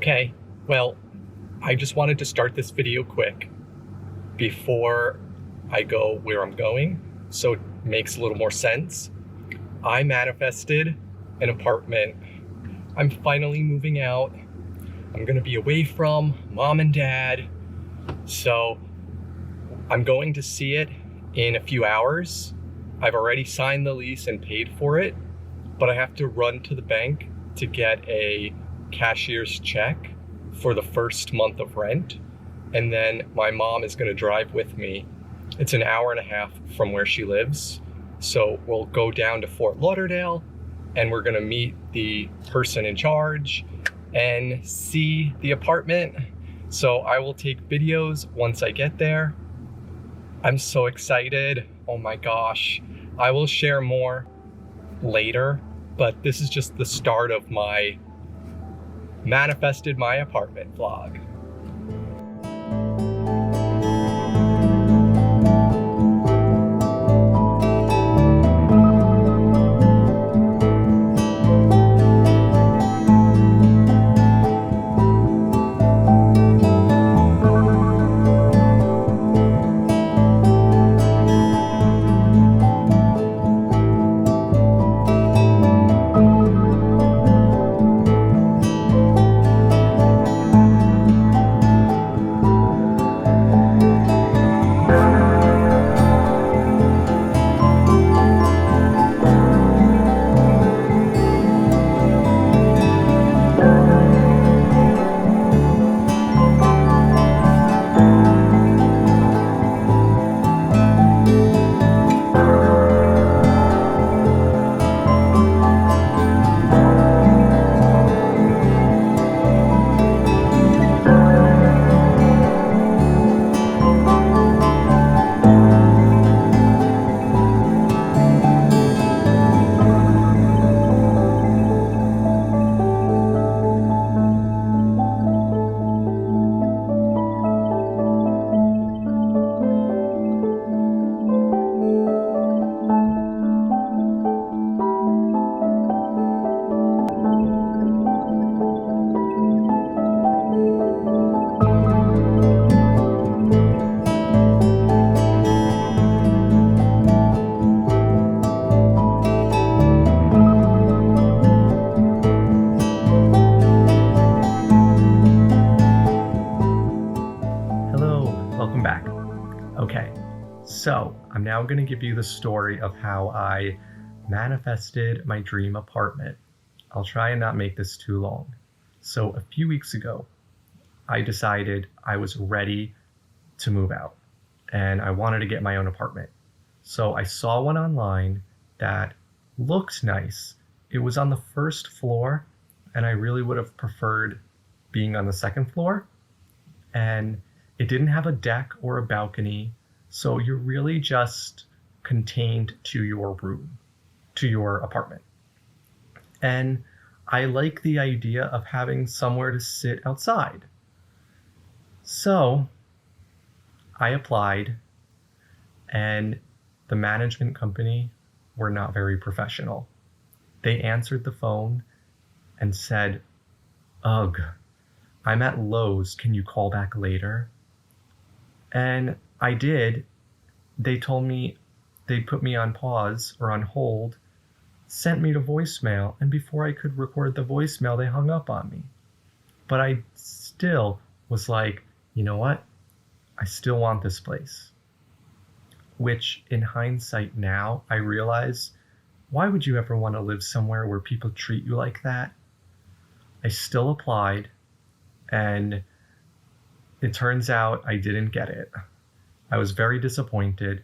Okay, well, I just wanted to start this video quick before I go where I'm going, so it makes a little more sense. I manifested an apartment. I'm finally moving out. I'm gonna be away from mom and dad, so I'm going to see it in a few hours. I've already signed the lease and paid for it, but I have to run to the bank to get a cashier's check for the first month of rent, and then my mom is going to drive with me. It's an hour and a half from where she lives, so we'll go down to Fort Lauderdale and we're going to meet the person in charge and see the apartment. So I will take videos once I get there. I'm so excited. Oh my gosh. I will share more later, but this is just the start of my manifested my apartment vlog. Welcome back. Okay, so I'm now going to give you the story of how I manifested my dream apartment. I'll try and not make this too long. So a few weeks ago, I decided I was ready to move out and I wanted to get my own apartment. So I saw one online that looked nice. It was on the first floor and I really would have preferred being on the second floor. And it didn't have a deck or a balcony, so you're really just contained to your room, to your apartment. And I like the idea of having somewhere to sit outside. So I applied, and the management company were not very professional. They answered the phone and said, "Ugh, I'm at Lowe's, can you call back later?" And I did. They told me they put me on pause or on hold, sent me to voicemail, and before I could record the voicemail, they hung up on me. But I still was like, you know what? I still want this place. Which in hindsight now, I realize, why would you ever want to live somewhere where people treat you like that? I still applied, and it turns out I didn't get it. I was very disappointed,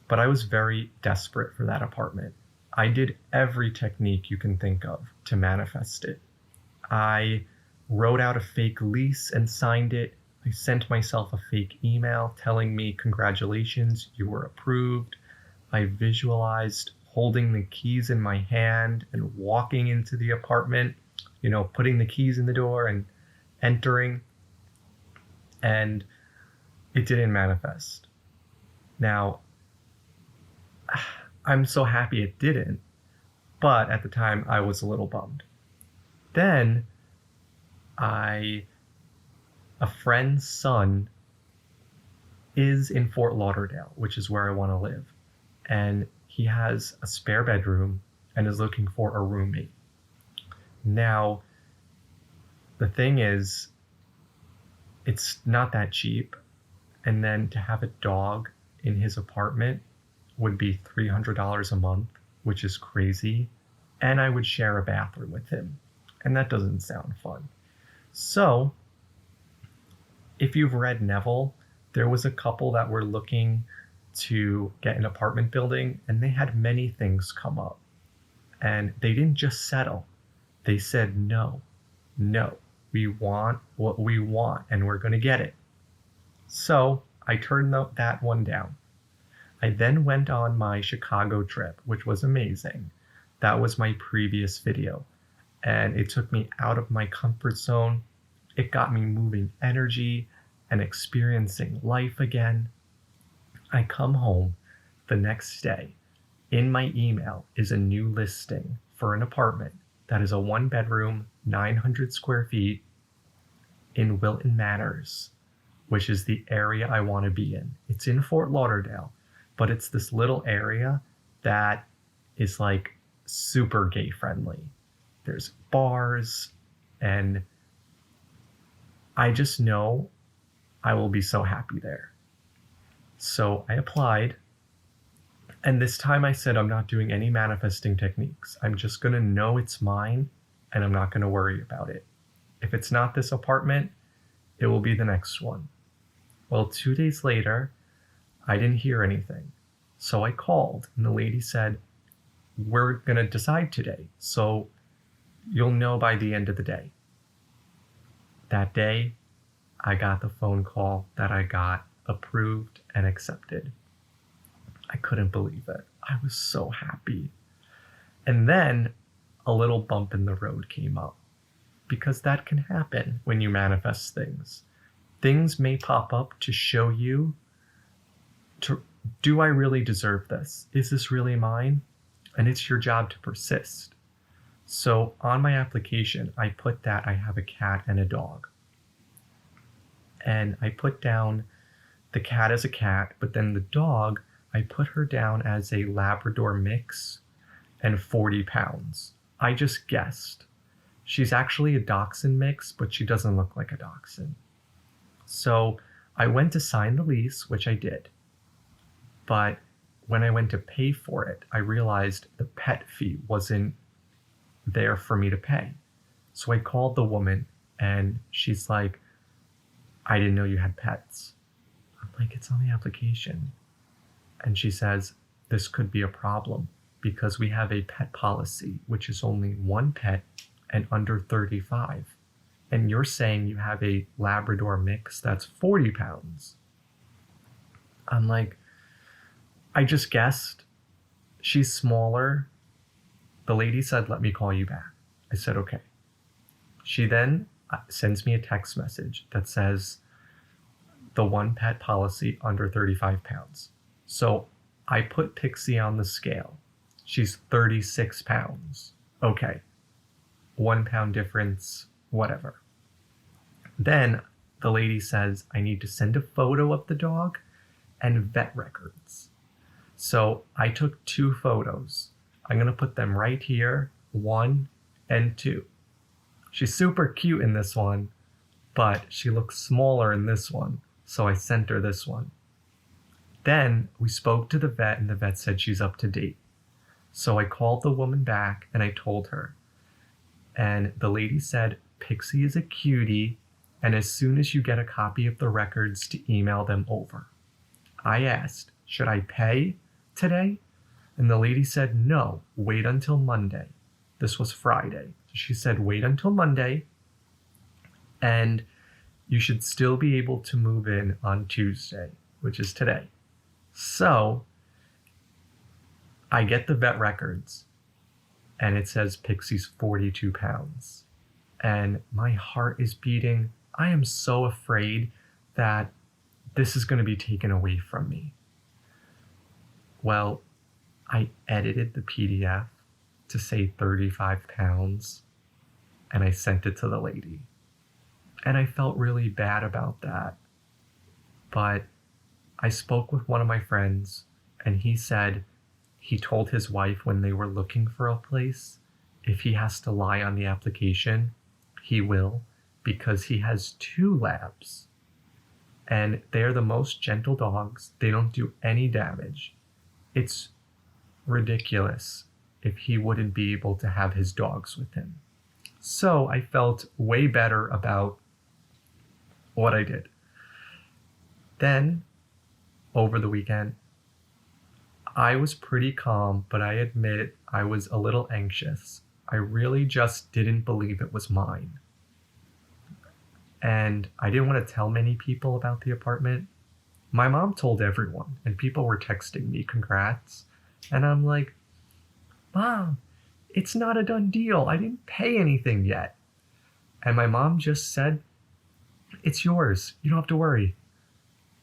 but I was very desperate for that apartment. I did every technique you can think of to manifest it. I wrote out a fake lease and signed it. I sent myself a fake email telling me, "Congratulations, you were approved." I visualized holding the keys in my hand and walking into the apartment, putting the keys in the door and entering. And it didn't manifest. Now, I'm so happy it didn't, but at the time I was a little bummed. Then A friend's son is in Fort Lauderdale, which is where I want to live. And he has a spare bedroom and is looking for a roommate. Now, the thing is, it's not that cheap. And then to have a dog in his apartment would be $300 a month, which is crazy. And I would share a bathroom with him. And that doesn't sound fun. So, if you've read Neville, there was a couple that were looking to get an apartment building, and they had many things come up. And they didn't just settle. They said, no, we want what we want, and we're going to get it. So I turned that one down. I then went on my Chicago trip, which was amazing. That was my previous video. And it took me out of my comfort zone. It got me moving energy and experiencing life again. I come home the next day. In my email is a new listing for an apartment that is a 1-bedroom, 900 square feet in Wilton Manors, which is the area I want to be in. It's in Fort Lauderdale, but it's this little area that is like super gay friendly. There's bars, and I just know I will be so happy there. So I applied, and this time I said I'm not doing any manifesting techniques. I'm just going to know it's mine, and I'm not going to worry about it. If it's not this apartment, it will be the next one. Well, 2 days later, I didn't hear anything. So I called, and the lady said, we're going to decide today, so you'll know by the end of the day. That day, I got the phone call that I got approved and accepted. I couldn't believe it. I was so happy. And then a little bump in the road came up, because that can happen when you manifest things. Things may pop up to show you, do I really deserve this? Is this really mine? And it's your job to persist. So on my application, I put that I have a cat and a dog. And I put down the cat as a cat, but then the dog, I put her down as a Labrador mix and 40 pounds. I just guessed. She's actually a dachshund mix, but she doesn't look like a dachshund. So I went to sign the lease, which I did. But when I went to pay for it, I realized the pet fee wasn't there for me to pay. So I called the woman, and she's like, I didn't know you had pets. I'm like, it's on the application. And she says, this could be a problem because we have a pet policy, which is only 1 pet and under 35. And you're saying you have a Labrador mix that's 40 pounds. I'm like, I just guessed. She's smaller. The lady said, let me call you back. I said, okay. She then sends me a text message that says the 1 pet policy under 35 pounds. So I put Pixie on the scale. She's 36 pounds. Okay. 1 pound difference, whatever. Then the lady says I need to send a photo of the dog and vet records. So I took 2 photos. I'm going to put them right here, 1 and 2. She's super cute in this one, but she looks smaller in this one, so I sent her this one. Then we spoke to the vet, and the vet said she's up to date. So I called the woman back, and I told her. And the lady said, Pixie is a cutie, and as soon as you get a copy of the records to email them over. I asked, should I pay today? And the lady said, no, wait until Monday. This was Friday. She said, wait until Monday, and you should still be able to move in on Tuesday, which is today. So I get the vet records, and it says Pixie's 42 pounds. And my heart is beating. I am so afraid that this is going to be taken away from me. Well, I edited the PDF to say 35 pounds, and I sent it to the lady. And I felt really bad about that. But I spoke with one of my friends, and he said he told his wife when they were looking for a place, if he has to lie on the application, he will, because he has 2 labs. And they're the most gentle dogs. They don't do any damage. It's ridiculous if he wouldn't be able to have his dogs with him. So I felt way better about what I did. Then, over the weekend, I was pretty calm, but I admit I was a little anxious. I really just didn't believe it was mine. And I didn't want to tell many people about the apartment. My mom told everyone, and people were texting me congrats. And I'm like, Mom, it's not a done deal. I didn't pay anything yet. And my mom just said, it's yours. You don't have to worry.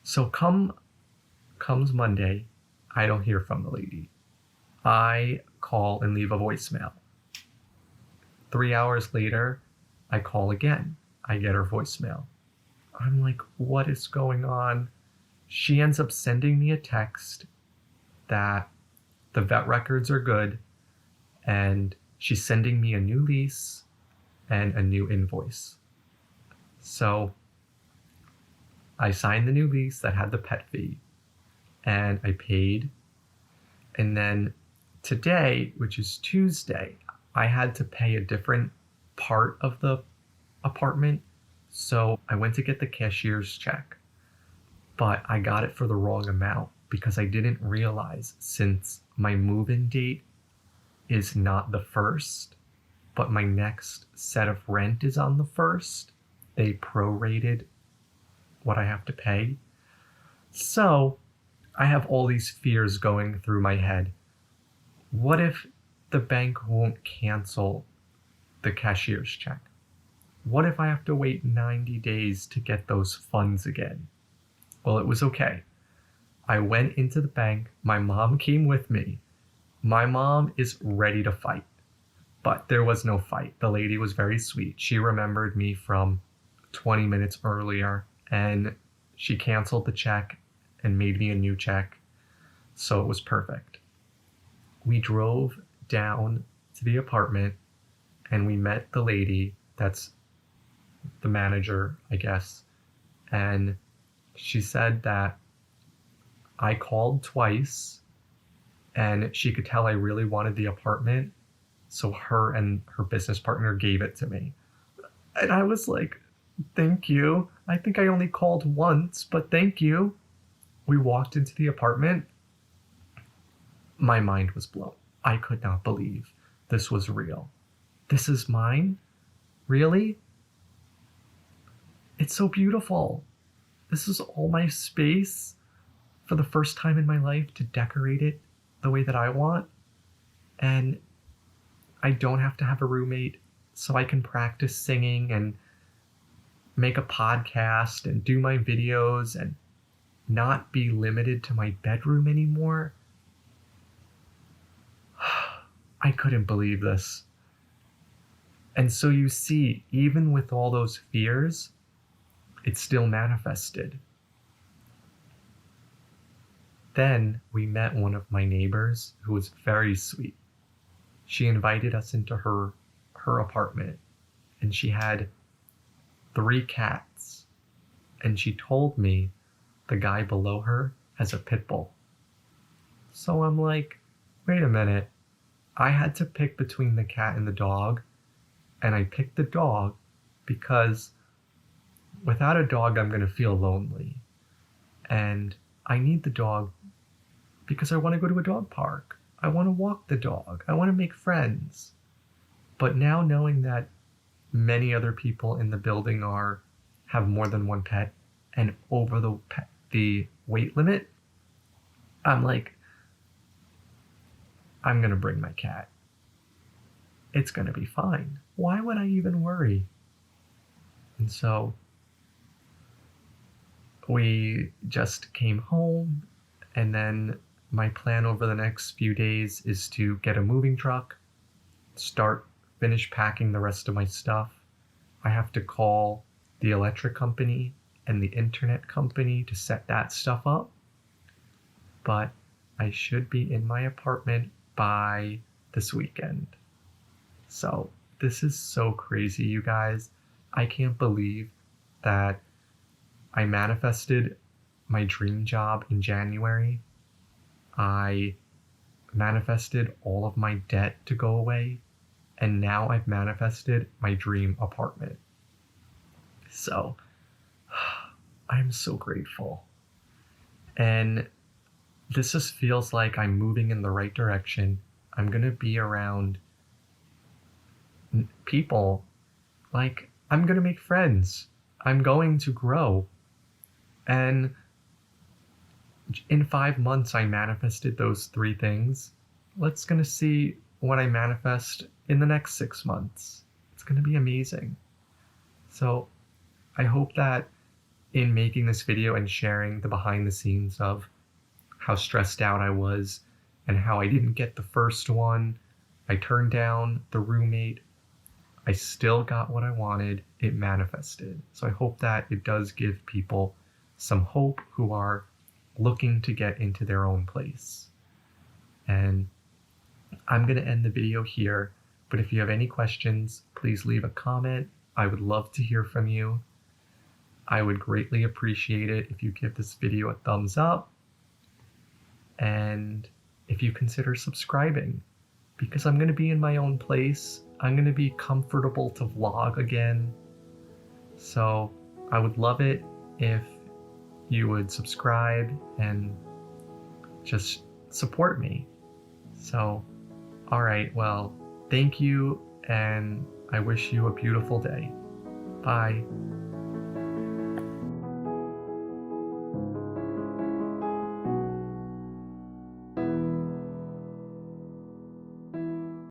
So comes Monday, I don't hear from the lady. I call and leave a voicemail. 3 hours later, I call again. I get her voicemail. I'm like, what is going on? She ends up sending me a text that the vet records are good, and she's sending me a new lease and a new invoice. So I signed the new lease that had the pet fee, and I paid. And then today, which is Tuesday, I had to pay a different part of the apartment. So I went to get the cashier's check, but I got it for the wrong amount because I didn't realize, since my move-in date is not the 1st, but my next set of rent is on the 1st, they prorated what I have to pay. So I have all these fears going through my head. What if the bank won't cancel the cashier's check? What if I have to wait 90 days to get those funds again? Well, it was okay. I went into the bank. My mom came with me. My mom is ready to fight, but there was no fight. The lady was very sweet. She remembered me from 20 minutes earlier, and she canceled the check and made me a new check. So it was perfect. We drove down to the apartment, and we met the lady that's the manager, I guess. And she said that I called twice, and she could tell I really wanted the apartment. So her and her business partner gave it to me. And I was like, thank you. I think I only called once, but thank you. We walked into the apartment. My mind was blown. I could not believe this was real. This is mine? Really? It's so beautiful. This is all my space for the first time in my life to decorate it the way that I want. And I don't have to have a roommate, so I can practice singing and make a podcast and do my videos and not be limited to my bedroom anymore. I couldn't believe this. And so you see, even with all those fears, it still manifested. Then we met one of my neighbors who was very sweet. She invited us into her apartment, and she had 3 cats. And she told me the guy below her has a pit bull. So I'm like, wait a minute. I had to pick between the cat and the dog, and I picked the dog because without a dog, I'm going to feel lonely. And I need the dog because I want to go to a dog park. I want to walk the dog. I want to make friends. But now knowing that many other people in the building have more than one pet and over the weight limit, I'm like, I'm going to bring my cat. It's going to be fine. Why would I even worry? And so we just came home, and then my plan over the next few days is to get a moving truck, finish packing the rest of my stuff. I have to call the electric company and the internet company to set that stuff up. But I should be in my apartment by this weekend. So this is so crazy, you guys. I can't believe that I manifested my dream job in January. I manifested all of my debt to go away. And now I've manifested my dream apartment. So I'm so grateful. And this just feels like I'm moving in the right direction. I'm going to be around people. Like, I'm going to make friends. I'm going to grow. And in 5 months, I manifested those 3 things. Let's going to see what I manifest in the next 6 months. It's going to be amazing. So I hope that in making this video and sharing the behind the scenes of how stressed out I was and how I didn't get the first one, I turned down the roommate, I still got what I wanted, it manifested. So I hope that it does give people some hope who are looking to get into their own place. And I'm going to end the video here, but if you have any questions, please leave a comment. I would love to hear from you. I would greatly appreciate it if you give this video a thumbs up and if you consider subscribing, because I'm going to be in my own place. I'm going to be comfortable to vlog again. So I would love it if you would subscribe and just support me. So, all right, well, thank you, and I wish you a beautiful day. Bye.